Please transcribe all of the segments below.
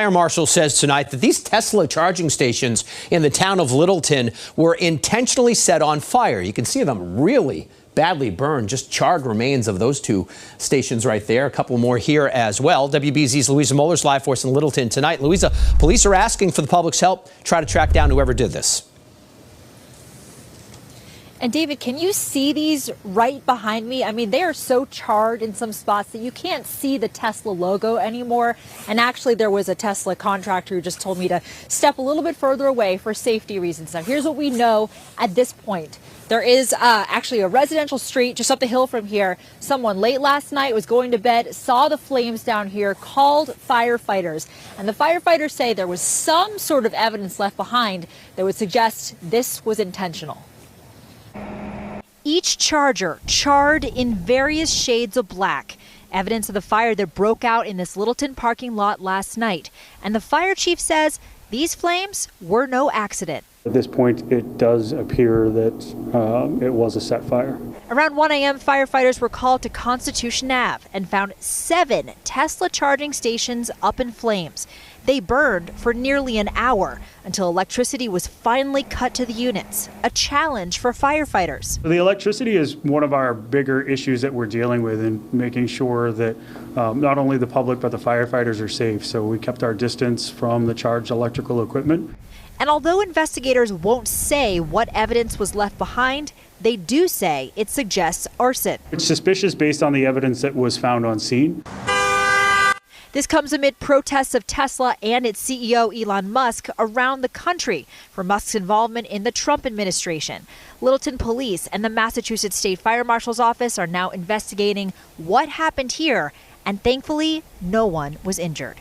fire marshal says tonight that these Tesla charging stations in the town of Littleton were intentionally set on fire. You can see them really badly burned, just charred remains of those two stations right there. A couple more here as well. WBZ's Louisa Muller's live for us in Littleton tonight. Louisa, police are asking for the public's help, try to track down whoever did this. And David, can you see these right behind me? I mean, they are so charred in some spots that you can't see the Tesla logo anymore. And actually, there was a Tesla contractor who just told me to step a little bit further away for safety reasons. Now, here's what we know at this point. There is actually a residential street just up the hill from here. Someone late last night was going to bed, saw the flames down here, called firefighters. And the firefighters say there was some sort of evidence left behind that would suggest this was intentional. Each charger charred in various shades of black. Evidence of the fire that broke out in this Littleton parking lot last night. And the fire chief says these flames were no accident. At this point, it does appear that it was a set fire. Around 1 a.m., firefighters were called to Constitution Ave and found 7 Tesla charging stations up in flames. They burned for nearly an hour until electricity was finally cut to the units, a challenge for firefighters. The electricity is one of our bigger issues that we're dealing with, and making sure that not only the public but the firefighters are safe. So we kept our distance from the charged electrical equipment. And although investigators won't say what evidence was left behind, they do say it suggests arson. It's suspicious based on the evidence that was found on scene. This comes amid protests of Tesla and its CEO Elon Musk around the country for Musk's involvement in the Trump administration. Littleton police and the Massachusetts State Fire Marshal's office are now investigating what happened here, and thankfully, no one was injured.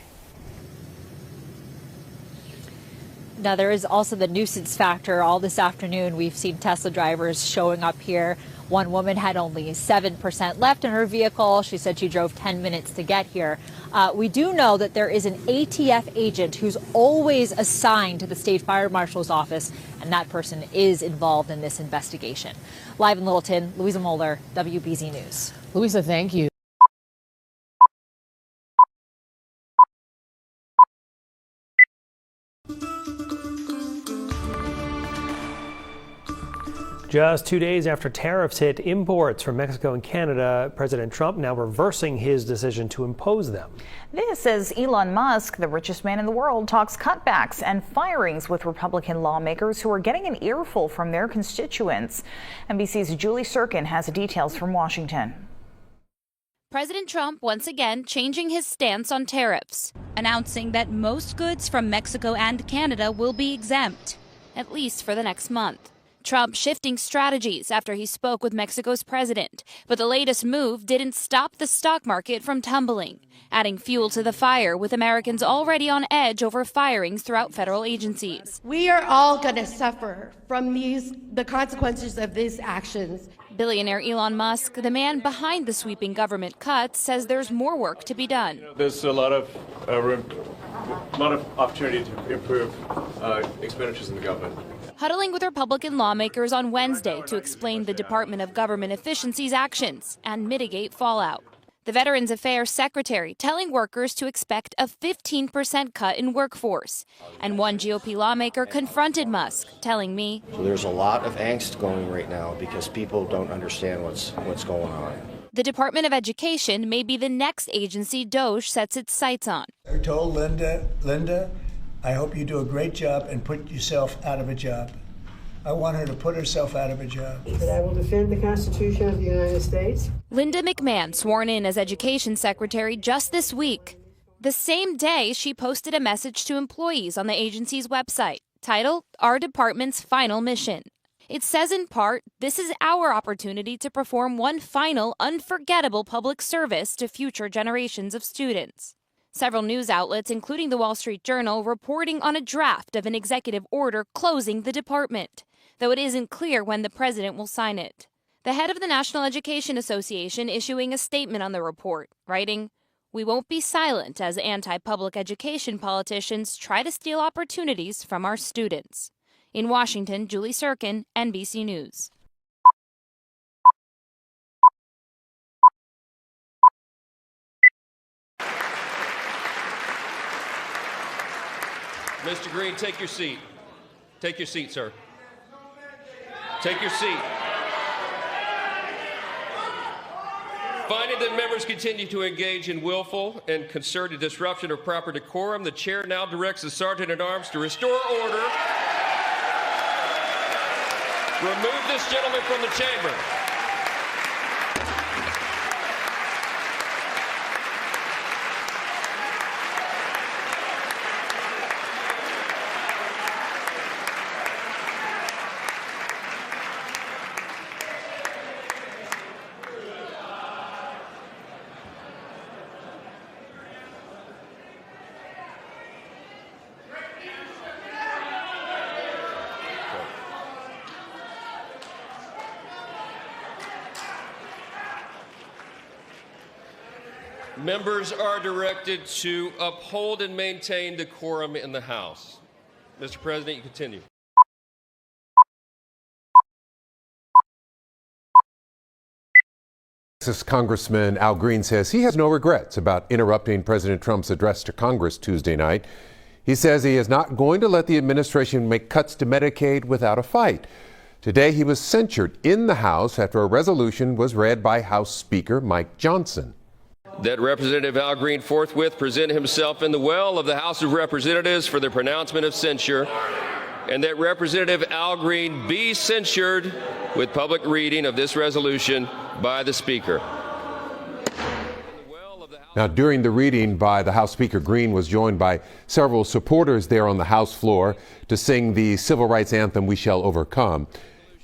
Now, there is also the nuisance factor. All this afternoon, we've seen Tesla drivers showing up here. One woman had only 7% left in her vehicle. She said she drove 10 minutes to get here. We do know that there is an ATF agent who's always assigned to the State Fire Marshal's office, and that person is involved in this investigation. Live in Littleton, Louisa Muller, WBZ News. Louisa, thank you. Just 2 days after tariffs hit imports from Mexico and Canada, President Trump now reversing his decision to impose them. This as Elon Musk, the richest man in the world, talks cutbacks and firings with Republican lawmakers who are getting an earful from their constituents. NBC's Julie Sirkin has the details from Washington. President Trump once again changing his stance on tariffs, announcing that most goods from Mexico and Canada will be exempt, at least for the next month. Trump shifting strategies after he spoke with Mexico's president. But the latest move didn't stop the stock market from tumbling, adding fuel to the fire with Americans already on edge over firings throughout federal agencies. We are all going to suffer from the consequences of these actions. Billionaire Elon Musk, the man behind the sweeping government cuts, says there's more work to be done. There's a lot of opportunity to improve expenditures in the government. Huddling with Republican lawmakers on Wednesday to explain the Department of Government Efficiency's actions and mitigate fallout. The Veterans Affairs Secretary telling workers to expect a 15% cut in workforce. And one GOP lawmaker confronted Musk, telling me, So there's a lot of angst going right now because people don't understand what's going on. The Department of Education may be the next agency DOJ sets its sights on. I told Linda, I hope you do a great job and put yourself out of a job. I want her to put herself out of a job. That I will defend the Constitution of the United States. Linda McMahon sworn in as Education Secretary just this week. The same day, she posted a message to employees on the agency's website, titled, Our Department's Final Mission. It says in part, this is our opportunity to perform one final, unforgettable public service to future generations of students. Several news outlets, including the Wall Street Journal, reporting on a draft of an executive order closing the department, though it isn't clear when the president will sign it. The head of the National Education Association issuing a statement on the report, writing, We won't be silent as anti-public education politicians try to steal opportunities from our students. In Washington, Julie Sirkin, NBC News. Mr. Green, take your seat. Take your seat, sir. Take your seat. Finding that members continue to engage in willful and concerted disruption of proper decorum, the chair now directs the Sergeant-at-Arms to restore order. Remove this gentleman from the chamber. Members are directed to uphold and maintain decorum in the House. Mr. President, you continue. Texas Congressman Al Green says he has no regrets about interrupting President Trump's address to Congress Tuesday night. He says he is not going to let the administration make cuts to Medicaid without a fight. Today he was censured in the House after a resolution was read by House Speaker Mike Johnson. That Representative Al Green forthwith present himself in the well of the House of Representatives for the pronouncement of censure, and that Representative Al Green be censured with public reading of this resolution by the Speaker. Now, during the reading by the House Speaker, Green was joined by several supporters there on the House floor to sing the civil rights anthem, "We Shall Overcome."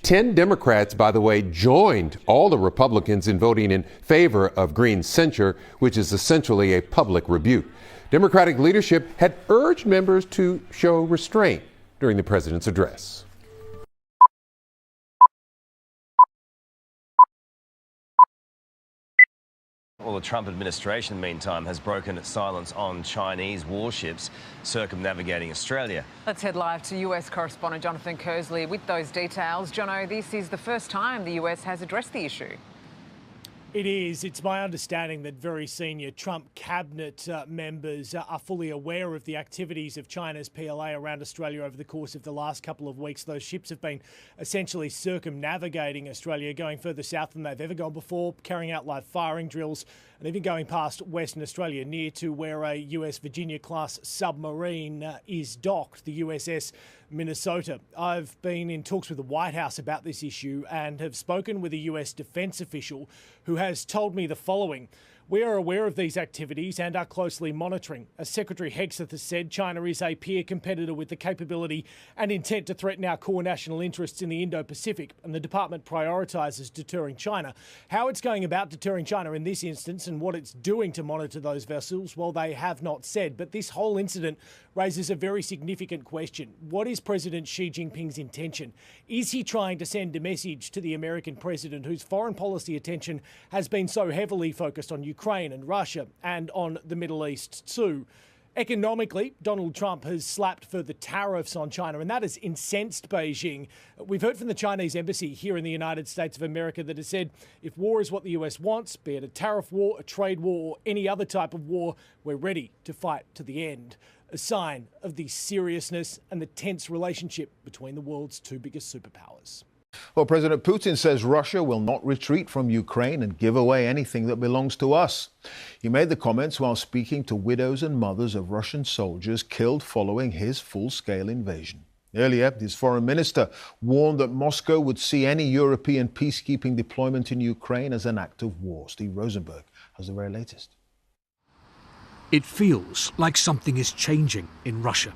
10 Democrats, by the way, joined all the Republicans in voting in favor of Green's censure, which is essentially a public rebuke. Democratic leadership had urged members to show restraint during the president's address. Well, the Trump administration, meantime, has broken its silence on Chinese warships circumnavigating Australia. Let's head live to US correspondent Jonathan Kersley with those details. Jono, this is the first time the US has addressed the issue. It is. It's my understanding that very senior Trump cabinet members are fully aware of the activities of China's PLA around Australia over the course of the last couple of weeks. Those ships have been essentially circumnavigating Australia, going further south than they've ever gone before, carrying out live firing drills, and even going past Western Australia, near to where a US Virginia-class submarine is docked, the USS Minnesota. I've been in talks with the White House about this issue and have spoken with a US defense official who has told me the following. We are aware of these activities and are closely monitoring. As Secretary Hegseth has said, China is a peer competitor with the capability and intent to threaten our core national interests in the Indo-Pacific, and the department prioritises deterring China. How it's going about deterring China in this instance and what it's doing to monitor those vessels, well, they have not said. But this whole incident raises a very significant question. What is President Xi Jinping's intention? Is he trying to send a message to the American president, whose foreign policy attention has been so heavily focused on Ukraine and Russia and on the Middle East too? Economically, Donald Trump has slapped further tariffs on China, and that has incensed Beijing. We've heard from the Chinese embassy here in the United States of America that has said if war is what the US wants, be it a tariff war, a trade war, or any other type of war, we're ready to fight to the end. A sign of the seriousness and the tense relationship between the world's two biggest superpowers. Well, President Putin says Russia will not retreat from Ukraine and give away anything that belongs to us. He made the comments while speaking to widows and mothers of Russian soldiers killed following his full-scale invasion. Earlier, his foreign minister warned that Moscow would see any European peacekeeping deployment in Ukraine as an act of war. Steve Rosenberg has the very latest. It feels like something is changing in Russia.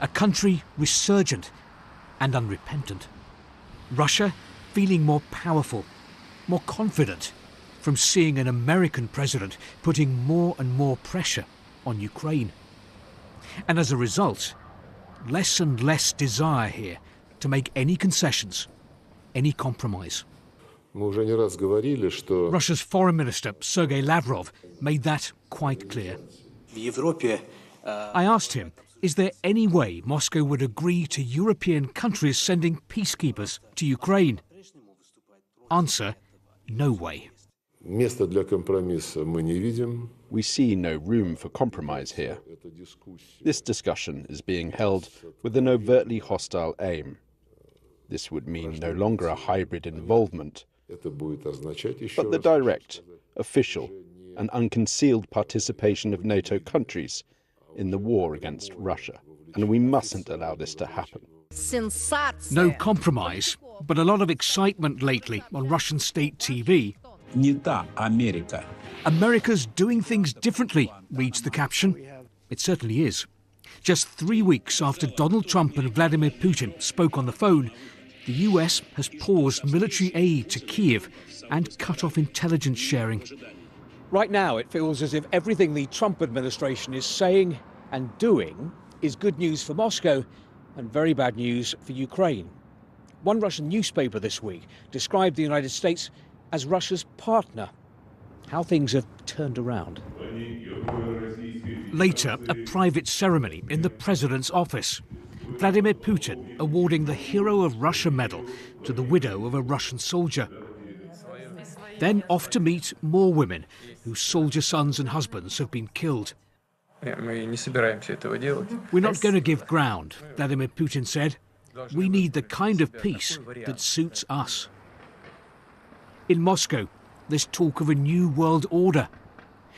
A country resurgent and unrepentant. Russia feeling more powerful, more confident from seeing an American president putting more and more pressure on Ukraine. And as a result, less and less desire here to make any concessions, any compromise. Russia's foreign minister, Sergei Lavrov, made that quite clear. I asked him, is there any way Moscow would agree to European countries sending peacekeepers to Ukraine? Answer, no way. Места для компромисса мы не видим. We see no room for compromise here. This discussion is being held with an overtly hostile aim. This would mean no longer a hybrid involvement, but the direct, official, and unconcealed participation of NATO countries in the war against Russia. And we mustn't allow this to happen. No compromise, but a lot of excitement lately on Russian state TV. America's doing things differently, reads the caption. It certainly is. Just 3 weeks after Donald Trump and Vladimir Putin spoke on the phone, the US has paused military aid to Kyiv and cut off intelligence sharing. Right now, it feels as if everything the Trump administration is saying and doing is good news for Moscow and very bad news for Ukraine. One Russian newspaper this week described the United States as Russia's partner. How things have turned around. Later, a private ceremony in the president's office. Vladimir Putin awarding the Hero of Russia medal to the widow of a Russian soldier. Then off to meet more women whose soldier sons and husbands have been killed. We're not going to give ground, Vladimir Putin said. We need the kind of peace that suits us. In Moscow, there's talk of a new world order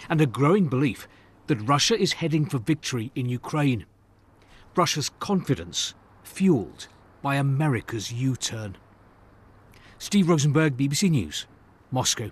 and a growing belief that Russia is heading for victory in Ukraine. Russia's confidence fueled by America's U-turn. Steve Rosenberg, BBC News, Moscow.